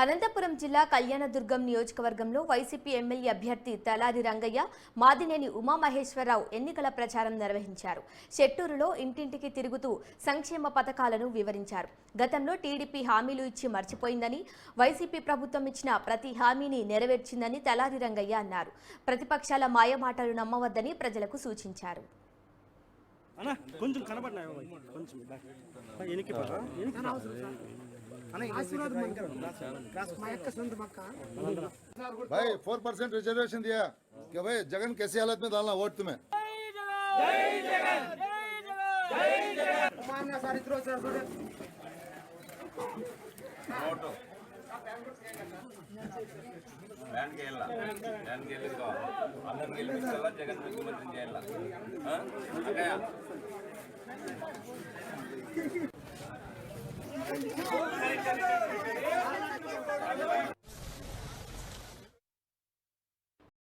అనంతపురం జిల్లా కళ్యాణదుర్గం నియోజకవర్గంలో YCP MLA అభ్యర్థి తలారి రంగయ్య, మాదినేని ఉమామహేశ్వరరావు ఎన్నికల ప్రచారం నిర్వహించారు. చెట్టూరులో ఇంటింటికి తిరుగుతూ సంక్షేమ పథకాలను వివరించారు. గతంలో టీడీపీ హామీలు ఇచ్చి మర్చిపోయిందని, వైసీపీ ప్రభుత్వం ఇచ్చిన ప్రతి హామీని నెరవేర్చిందని తలారి రంగయ్య అన్నారు. ప్రతిపక్షాల మాయమాటలు నమ్మవద్దని ప్రజలకు సూచించారు. भाई 4% रिजर्वेशन दिया कि भाई जगन कैसी हालत में डालना वोट तुम्हें। జగన్ ముఖ్యమంత్రి చేయాల